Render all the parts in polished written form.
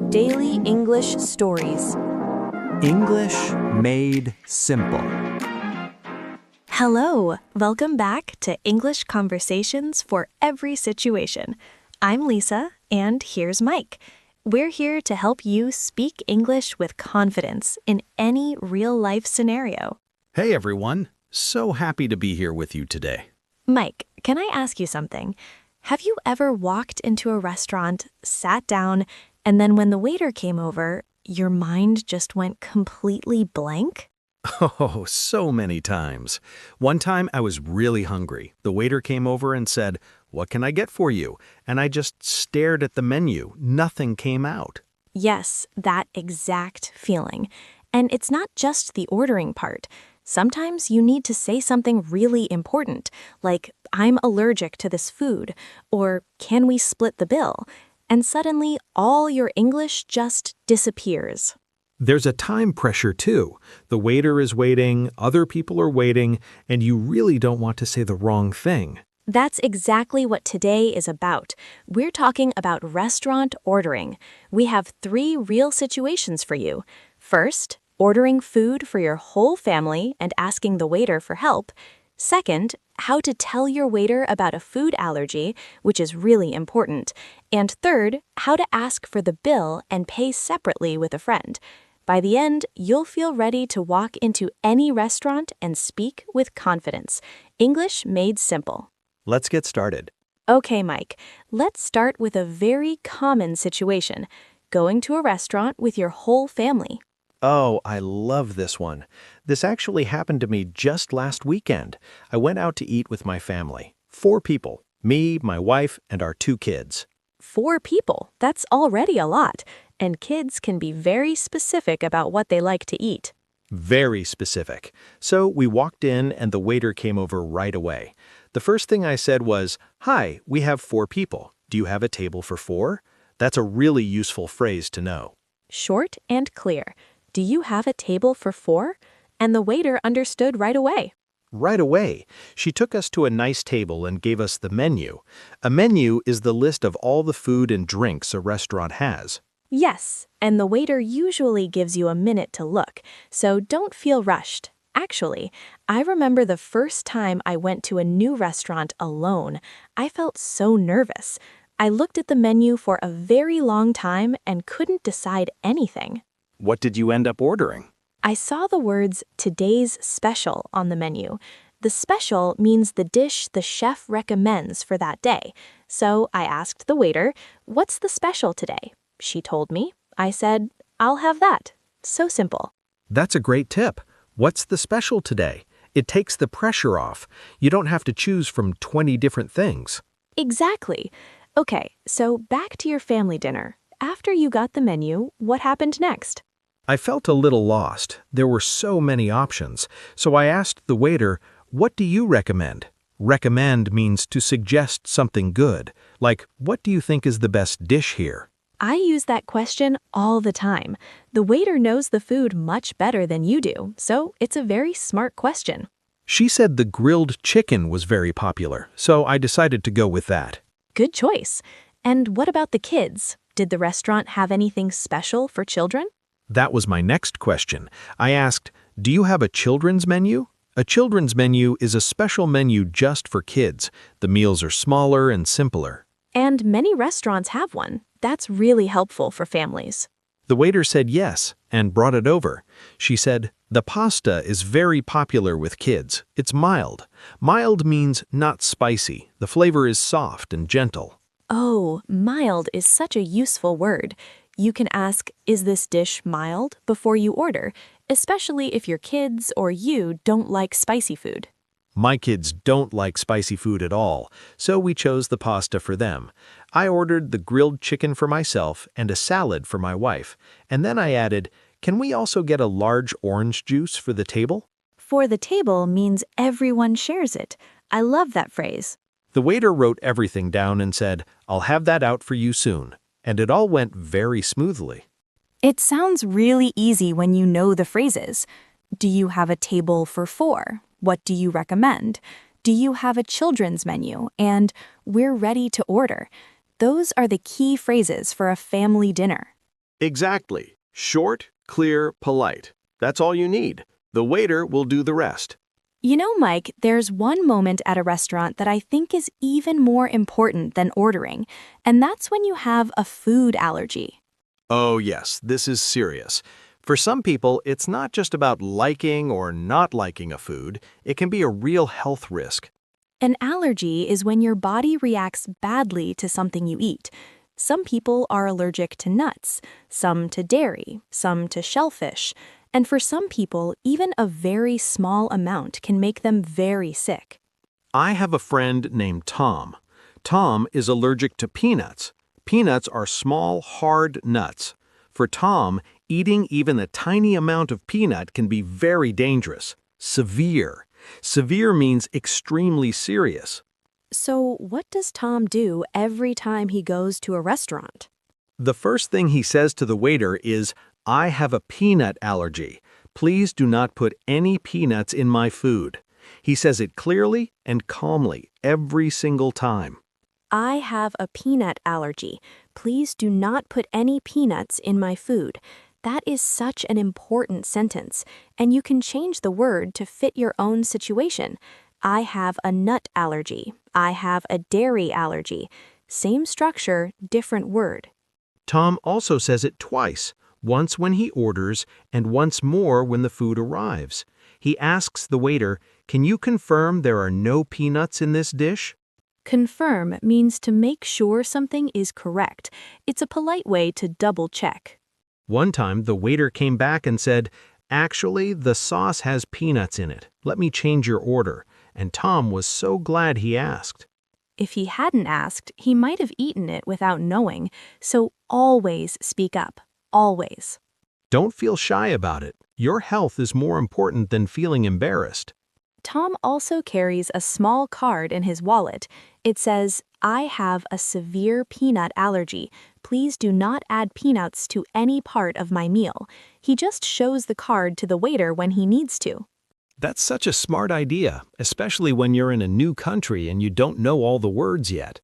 Daily English Stories. English made simple. Hello, welcome back to English Conversations for Every Situation. I'm Lisa, and here's Mike. We're here to help you speak English with confidence in any real-life scenario. Hey everyone, so happy to be here with you today. Mike, can I ask you something? Have you ever walked into a restaurant, sat down, and then when the waiter came over, your mind just went completely blank? Oh, so many times. One time I was really hungry. The waiter came over and said, "What can I get for you?" And I just stared at the menu. Nothing came out. Yes, that exact feeling. And it's not just the ordering part. Sometimes you need to say something really important, like, "I'm allergic to this food," or "Can we split the bill?" And suddenly all your English just disappears. There's a time pressure too. The waiter is waiting, other people are waiting, and you really don't want to say the wrong thing. That's exactly what today is about. We're talking about restaurant ordering. We have 3 real situations for you. First, ordering food for your whole family and asking the waiter for help. Second, how to tell your waiter about a food allergy, which is really important. And third, how to ask for the bill and pay separately with a friend. By the end, you'll feel ready to walk into any restaurant and speak with confidence. English made simple. Let's get started. Okay, Mike, let's start with a very common situation. Going to a restaurant with your whole family. Oh, I love this one. This actually happened to me just last weekend. I went out to eat with my family. 4 people. Me, my wife, and our 2 kids. 4 people, that's already a lot. And kids can be very specific about what they like to eat. Very specific. So we walked in and the waiter came over right away. The first thing I said was, "Hi, we have 4 people. Do you have a table for 4?" That's a really useful phrase to know. Short and clear. Do you have a table for 4? And the waiter understood right away. Right away, she took us to a nice table and gave us the menu. A menu is the list of all the food and drinks a restaurant has. Yes, and the waiter usually gives you a minute to look, so don't feel rushed. Actually, I remember the first time I went to a new restaurant alone. I felt so nervous. I looked at the menu for a very long time and couldn't decide anything. What did you end up ordering? I saw the words "Today's Special" on the menu. The special means the dish the chef recommends for that day. So I asked the waiter, "What's the special today?" She told me. I said, "I'll have that." So simple. That's a great tip. What's the special today? It takes the pressure off. You don't have to choose from 20 different things. Exactly. Okay, so back to your family dinner. After you got the menu, what happened next? I felt a little lost. There were so many options. So I asked the waiter, "What do you recommend?" Recommend means to suggest something good. Like, what do you think is the best dish here? I use that question all the time. The waiter knows the food much better than you do, so it's a very smart question. She said the grilled chicken was very popular, so I decided to go with that. Good choice. And what about the kids? Did the restaurant have anything special for children? That was my next question. I asked, "Do you have a children's menu?" A children's menu is a special menu just for kids. The meals are smaller and simpler. And many restaurants have one. That's really helpful for families. The waiter said yes and brought it over. She said, "The pasta is very popular with kids. It's mild. Mild means not spicy. The flavor is soft and gentle." Oh, mild is such a useful word. You can ask, "Is this dish mild?" before you order, especially if your kids or you don't like spicy food. My kids don't like spicy food at all, so we chose the pasta for them. I ordered the grilled chicken for myself and a salad for my wife, and then I added, "Can we also get a large orange juice for the table?" For the table means everyone shares it. I love that phrase. The waiter wrote everything down and said, "I'll have that out for you soon." And it all went very smoothly. It sounds really easy when you know the phrases. Do you have a table for 4? What do you recommend? Do you have a children's menu? And we're ready to order. Those are the key phrases for a family dinner. Exactly. Short, clear, polite. That's all you need. The waiter will do the rest. You know, Mike, there's one moment at a restaurant that I think is even more important than ordering, and that's when you have a food allergy. Oh, yes, this is serious. For some people, it's not just about liking or not liking a food, it can be a real health risk. An allergy is when your body reacts badly to something you eat. Some people are allergic to nuts, some to dairy, some to shellfish, and for some people, even a very small amount can make them very sick. I have a friend named Tom. Tom is allergic to peanuts. Peanuts are small, hard nuts. For Tom, eating even a tiny amount of peanut can be very dangerous. Severe. Severe means extremely serious. So, what does Tom do every time he goes to a restaurant? The first thing he says to the waiter is, "I have a peanut allergy. Please do not put any peanuts in my food." He says it clearly and calmly every single time. I have a peanut allergy. Please do not put any peanuts in my food. That is such an important sentence, and you can change the word to fit your own situation. I have a nut allergy. I have a dairy allergy. Same structure, different word. Tom also says it twice, once when he orders and once more when the food arrives. He asks the waiter, "Can you confirm there are no peanuts in this dish?" Confirm means to make sure something is correct. It's a polite way to double check. One time, the waiter came back and said, "Actually, the sauce has peanuts in it. Let me change your order." And Tom was so glad he asked. If he hadn't asked, he might have eaten it without knowing, so always speak up. Always. Don't feel shy about it. Your health is more important than feeling embarrassed. Tom also carries a small card in his wallet. It says, I have a severe peanut allergy. Please do not add peanuts to any part of my meal. He just shows the card to the waiter when he needs to. That's such a smart idea, especially when you're in a new country and you don't know all the words yet.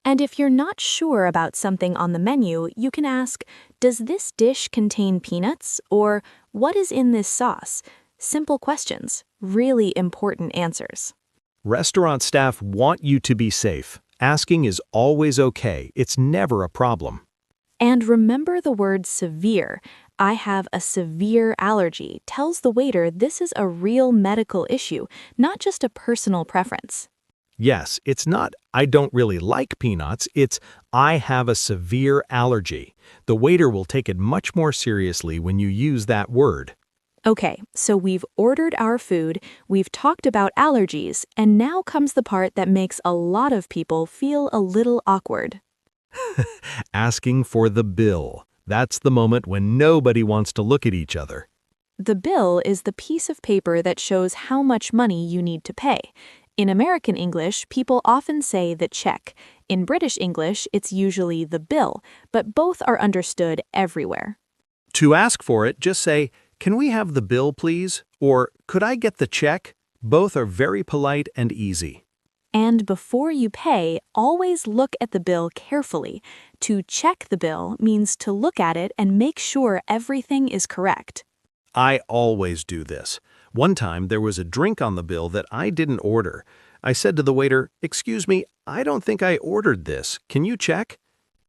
And if you're not sure about something on the menu, you can ask, does this dish contain peanuts? Or what is in this sauce? Simple questions, really important answers. Restaurant staff want you to be safe. Asking is always okay. It's never a problem. And remember the word severe. I have a severe allergy tells the waiter this is a real medical issue, not just a personal preference. Yes, it's not, "I don't really like peanuts," it's, "I have a severe allergy." The waiter will take it much more seriously when you use that word. Okay, so we've ordered our food, we've talked about allergies, and now comes the part that makes a lot of people feel a little awkward. Asking for the bill. That's the moment when nobody wants to look at each other. The bill is the piece of paper that shows how much money you need to pay. In American English, people often say the check. In British English, it's usually the bill, but both are understood everywhere. To ask for it, just say, "Can we have the bill, please?" Or, "Could I get the check?" Both are very polite and easy. And before you pay, always look at the bill carefully. To check the bill means to look at it and make sure everything is correct. I always do this. One time, there was a drink on the bill that I didn't order. I said to the waiter, "Excuse me, I don't think I ordered this. Can you check?"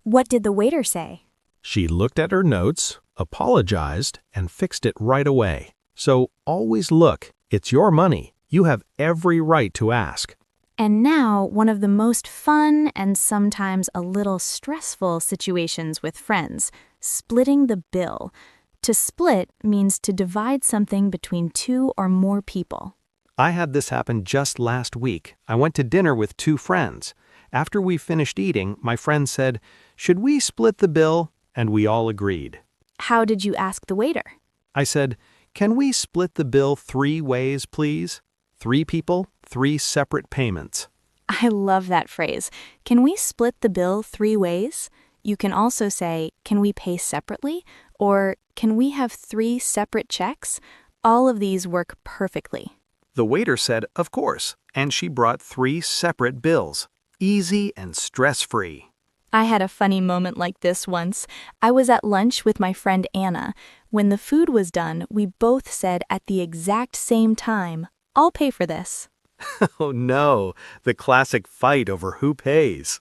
What did the waiter say? She looked at her notes, apologized, and fixed it right away. So always look. It's your money. You have every right to ask. And now, one of the most fun and sometimes a little stressful situations with friends, splitting the bill. To split means to divide something between two or more people. I had this happen just last week. I went to dinner with two friends. After we finished eating, my friend said, "Should we split the bill?" And we all agreed. How did you ask the waiter? I said, "Can we split the bill 3 ways, please? 3 people, 3 separate payments." I love that phrase. Can we split the bill 3 ways? You can also say, can we pay separately? Or can we have 3 separate checks? All of these work perfectly. The waiter said, "Of course," and she brought 3 separate bills. Easy and stress-free. I had a funny moment like this once. I was at lunch with my friend Anna. When the food was done, we both said at the exact same time, "I'll pay for this." Oh no, the classic fight over who pays.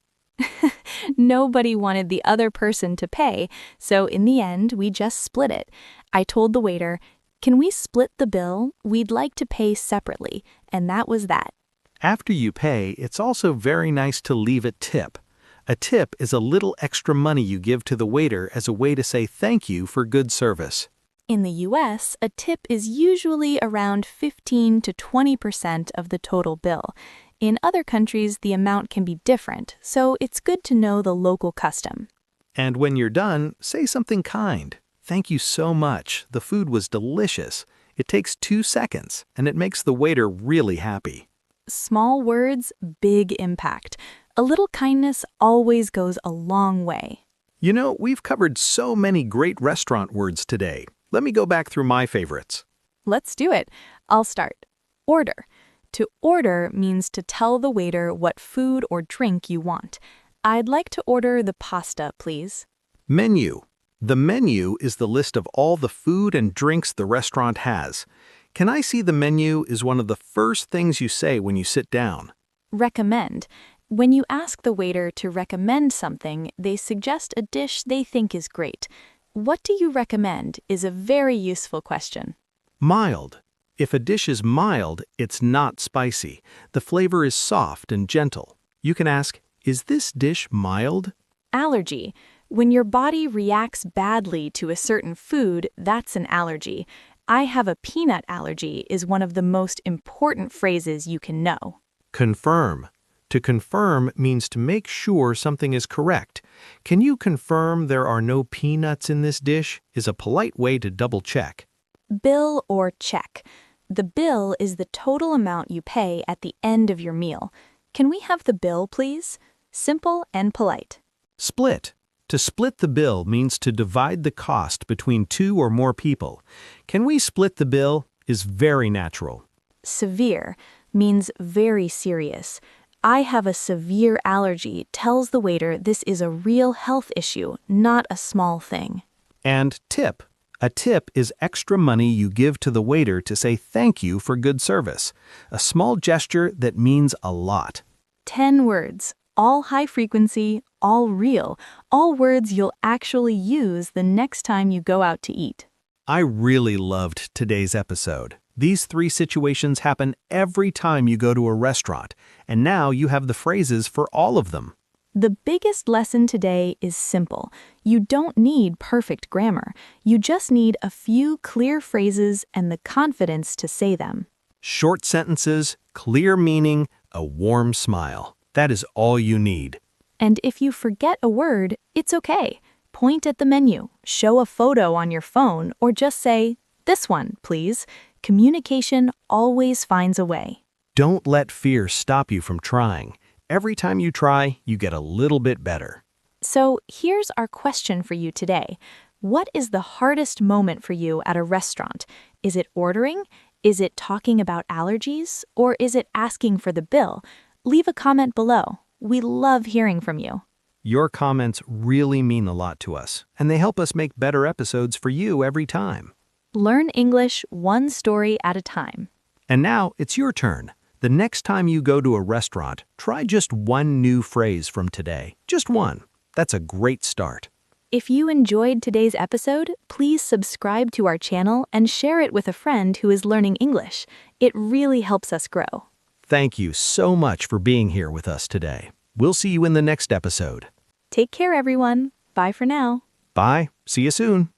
Nobody wanted the other person to pay, so in the end, we just split it. I told the waiter, "Can we split the bill? We'd like to pay separately," and that was that. After you pay, it's also very nice to leave a tip. A tip is a little extra money you give to the waiter as a way to say thank you for good service. In the US, a tip is usually around 15 to 20% of the total bill. In other countries, the amount can be different, so it's good to know the local custom. And when you're done, say something kind. Thank you so much. The food was delicious. It takes 2 seconds, and it makes the waiter really happy. Small words, big impact. A little kindness always goes a long way. You know, we've covered so many great restaurant words today. Let me go back through my favorites. Let's do it. I'll start. Order. To order means to tell the waiter what food or drink you want. I'd like to order the pasta, please. Menu. The menu is the list of all the food and drinks the restaurant has. Can I see the menu is one of the first things you say when you sit down. Recommend. When you ask the waiter to recommend something, they suggest a dish they think is great. What do you recommend is a very useful question. Mild. If a dish is mild, it's not spicy. The flavor is soft and gentle. You can ask, "Is this dish mild?" Allergy. When your body reacts badly to a certain food, that's an allergy. "I have a peanut allergy" is one of the most important phrases you can know. Confirm. To confirm means to make sure something is correct. "Can you confirm there are no peanuts in this dish?" is a polite way to double check. Bill or check. The bill is the total amount you pay at the end of your meal. "Can we have the bill, please?" Simple and polite. Split. To split the bill means to divide the cost between 2 or more people. "Can we split the bill?" is very natural. Severe means very serious. "I have a severe allergy" tells the waiter this is a real health issue, not a small thing. And tip. A tip is extra money you give to the waiter to say thank you for good service. A small gesture that means a lot. 10 words, all high frequency, all real, all words you'll actually use the next time you go out to eat. I really loved today's episode. These 3 situations happen every time you go to a restaurant, and now you have the phrases for all of them. The biggest lesson today is simple. You don't need perfect grammar. You just need a few clear phrases and the confidence to say them. Short sentences, clear meaning, a warm smile. That is all you need. And if you forget a word, it's okay. Point at the menu, show a photo on your phone, or just say, "This one, please." Communication always finds a way. Don't let fear stop you from trying. Every time you try, you get a little bit better. So here's our question for you today. What is the hardest moment for you at a restaurant? Is it ordering? Is it talking about allergies? Or is it asking for the bill? Leave a comment below. We love hearing from you. Your comments really mean a lot to us, and they help us make better episodes for you every time. Learn English one story at a time. And now it's your turn. The next time you go to a restaurant, try just one new phrase from today. Just one. That's a great start. If you enjoyed today's episode, please subscribe to our channel and share it with a friend who is learning English. It really helps us grow. Thank you so much for being here with us today. We'll see you in the next episode. Take care, everyone. Bye for now. Bye. See you soon.